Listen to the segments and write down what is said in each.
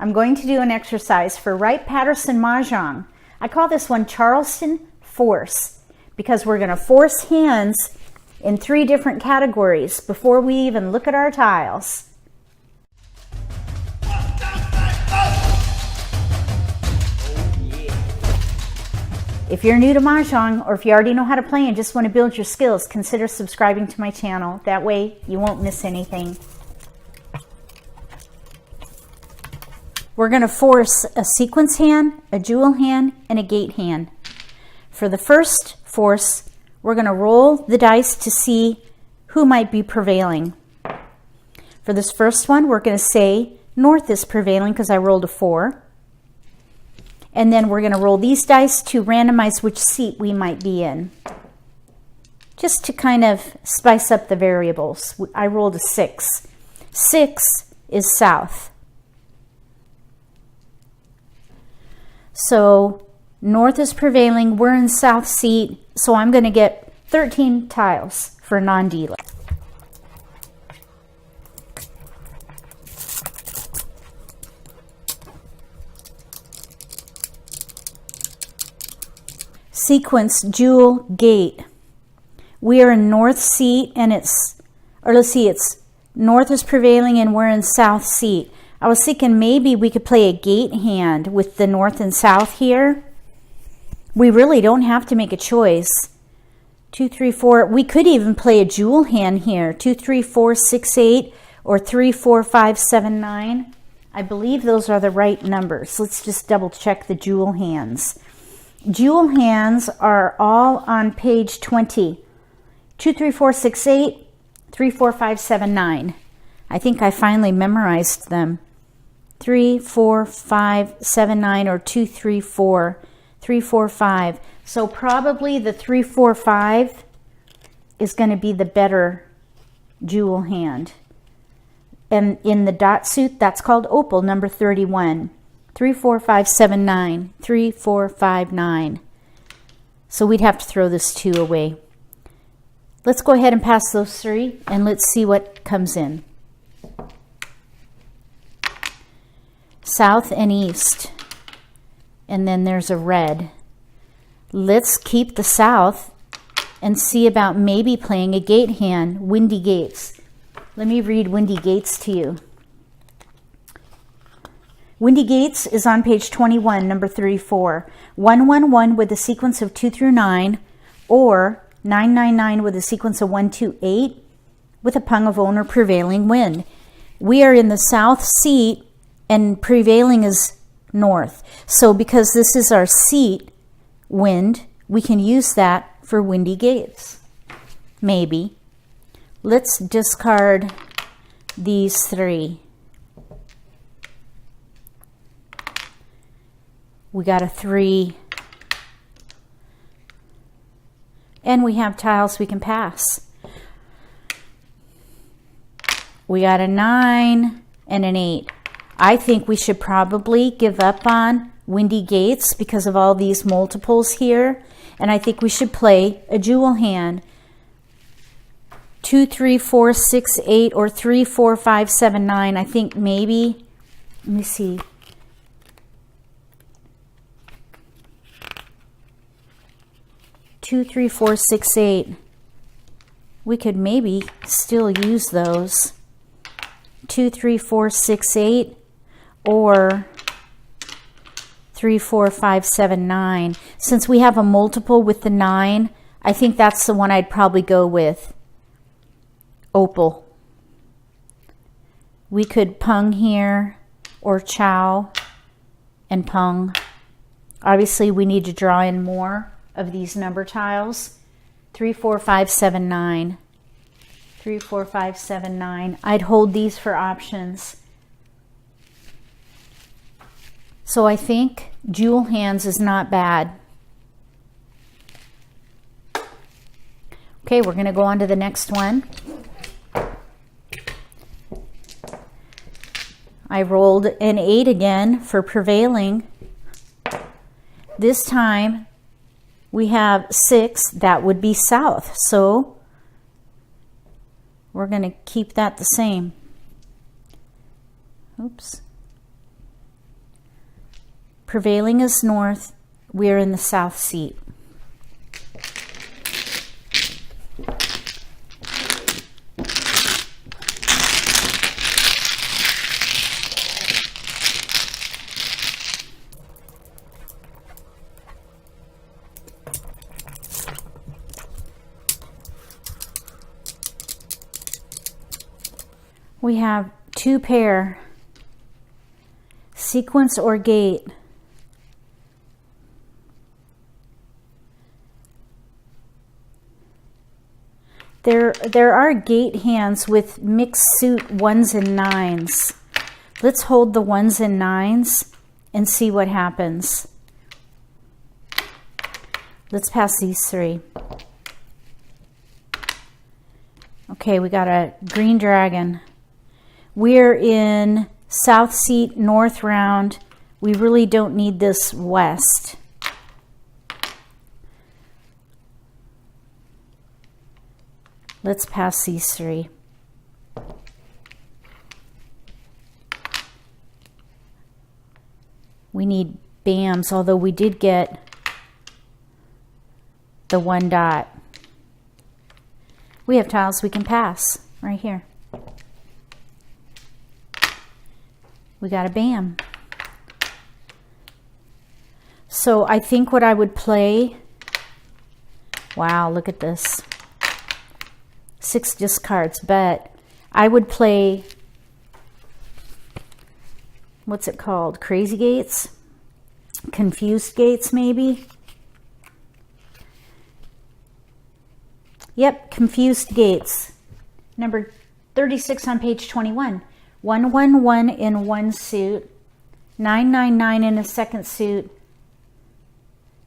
I'm going to do an exercise for Wright-Patterson Mah Jongg. I call this one Charleston Force because we're going to force hands in 3 different categories before we even look at our tiles. If you're new to Mahjong, or if you already know how to play and just want to build your skills, consider subscribing to my channel. That way you won't miss anything. We're going to force a sequence hand, a jewel hand, and a gate hand. For the first force, we're going to roll the dice to see who might be prevailing. For this first one, we're going to say north is prevailing because I rolled a 4. And then we're going to roll these dice to randomize which seat we might be in, just to kind of spice up the variables. I rolled a 6. 6 is south. So north is prevailing. We're in south seat, so I'm going to get 13 tiles for non-dealer. Sequence, jewel, gate. We are in north seat and it's north is prevailing and we're in south seat. I was thinking maybe we could play a gate hand with the north and south here. We really don't have to make a choice. 2, 3, 4. We could even play a jewel hand here. 2, 3, 4, 6, 8 or 3, 4, 5, 7, 9. I believe those are the right numbers. Let's just double check the jewel hands. Jewel hands are all on page 20. 2, 3, 4, 6, 8, 3, 4, 5, 7, 9. I think I finally memorized them. 3, 4, 5, 7, 9, or 2, 3, 4, 3, 4, 5. So probably the 3, 4, 5 is going to be the better jewel hand. And in the dot suit, that's called opal, number 31. 3, 4, 5, 7, 9. 3, 4, 5, 9. So we'd have to throw this 2 away. Let's go ahead and pass those 3 and let's see what comes in. South and east. And then there's a red. Let's keep the south and see about maybe playing a gate hand, Windy Gates. Let me read Windy Gates to you. Windy Gates is on page 21, number 34. 111 with a sequence of 2 through 9, or 999 with a sequence of 1, 2, 8, with a pung of owner prevailing wind. We are in the south seat, and prevailing is north. So because this is our seat wind, we can use that for Windy Gates. Maybe. Let's discard these 3. We got a 3. And we have tiles we can pass. We got a 9 and an 8. I think we should probably give up on Windy Gates because of all these multiples here. And I think we should play a jewel hand. 2, 3, 4, 6, 8, or 3, 4, 5, 7, 9. I think maybe, let me see. 2, 3, 4, 6, 8. We could maybe still use those. 2, 3, 4, 6, 8, or 3, 4, 5, 7, 9. Since we have a multiple with the 9, I think that's the one I'd probably go with. Opal. We could pung here, or chow and pung. Obviously, we need to draw in more of these number tiles. 3, 4, 5, 7, 9. 3, 4, 5, 7, 9. I'd hold these for options. So I think jewel hands is not bad. Okay, we're going to go on to the next one. I rolled an 8 again for prevailing. This time we have 6, that would be south. So we're going to keep that the same. Oops. Prevailing is north. We are in the south seat. We have 2 pair, sequence or gate. There are gate hands with mixed suit 1s and 9s. Let's hold the 1s and 9s and see what happens. Let's pass these 3. Okay, we got a green dragon. We're in south seat, north round. We really don't need this west. Let's pass these 3. We need BAMs, although we did get the 1 dot. We have tiles we can pass right here. We got a BAM. So I think what I would play, wow, look at this. 6 discards, but I would play, what's it called? Crazy gates? Confused gates, maybe? Yep, confused gates. Number 36 on page 21. 111 in one suit, 999 in a second suit,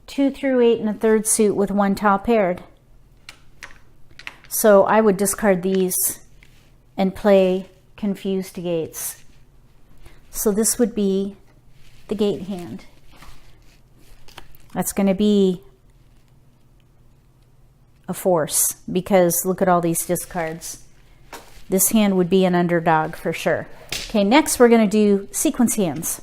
2 through 8 in a third suit with 1 tile paired. So I would discard these and play confused gates. So this would be the gate hand. That's going to be a force because look at all these discards. This hand would be an underdog for sure. Okay, next we're going to do sequence hands.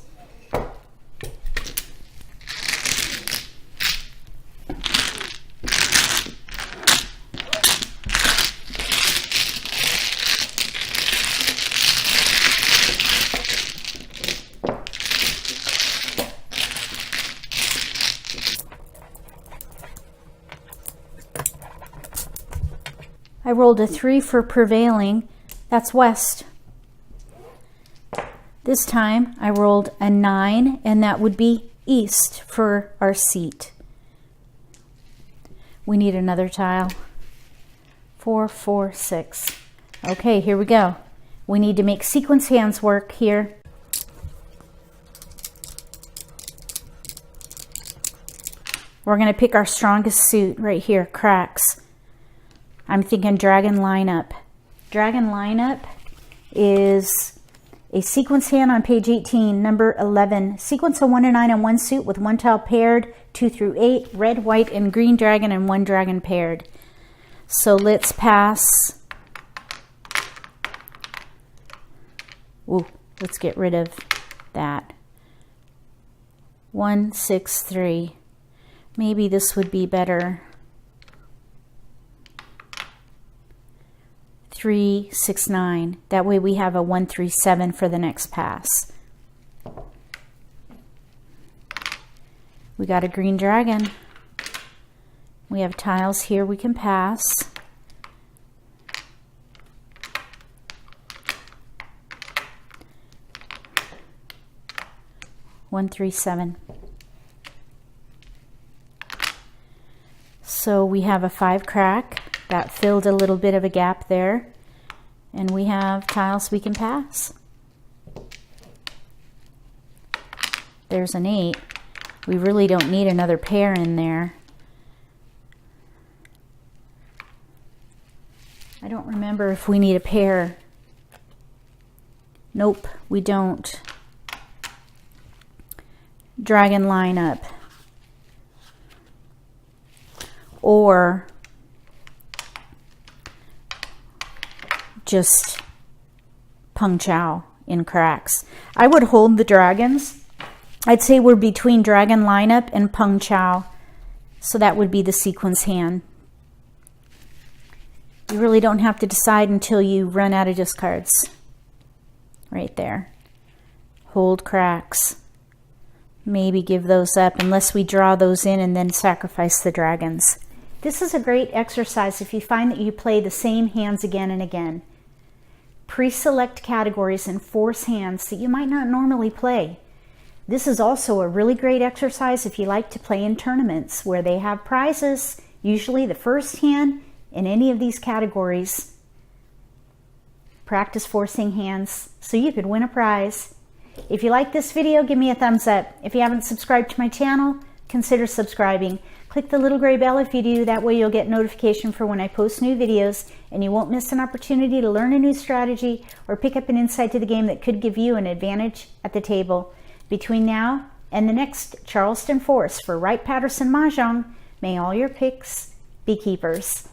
I rolled a 3 for prevailing. That's west. This time I rolled a 9, and that would be east for our seat. We need another tile. 4, 4, 6. Okay, here we go. We need to make sequence hands work here. We're going to pick our strongest suit right here, cracks. I'm thinking dragon lineup. Dragon lineup is a sequence hand on page 18, number 11. Sequence of 1 and 9 in one suit with 1 tile paired, 2 through 8, red, white, and green dragon, and 1 dragon paired. So let's pass. Ooh, let's get rid of that. 1, 6, 3. Maybe this would be better. 3, 6, 9. That way we have a 1, 3, 7 for the next pass. We got a green dragon. We have tiles here we can pass. One, 3, 7. So we have a 5 crack. That filled a little bit of a gap there. And we have tiles we can pass. There's an 8. We really don't need another pair in there. I don't remember if we need a pair. Nope, we don't. Dragon lineup. Or just Peng Chao in cracks. I would hold the dragons I'd say we're between Dragon Lineup and Peng Chao. So that would be the sequence hand. You really don't have to decide until you run out of discards. Right there. Hold cracks. Maybe give those up unless we draw those in and then sacrifice the dragons. This is a great exercise if you find that you play the same hands again and again. Pre-select categories and force hands that you might not normally play. This is also a really great exercise if you like to play in tournaments where they have prizes, usually the first hand in any of these categories. Practice forcing hands so you could win a prize. If you like this video, give me a thumbs up. If you haven't subscribed to my channel, consider subscribing. Click the little gray bell if you do. That way you'll get notification for when I post new videos and you won't miss an opportunity to learn a new strategy or pick up an insight to the game that could give you an advantage at the table. Between now and the next Charleston Force for Wright-Patterson Mah Jongg, may all your picks be keepers.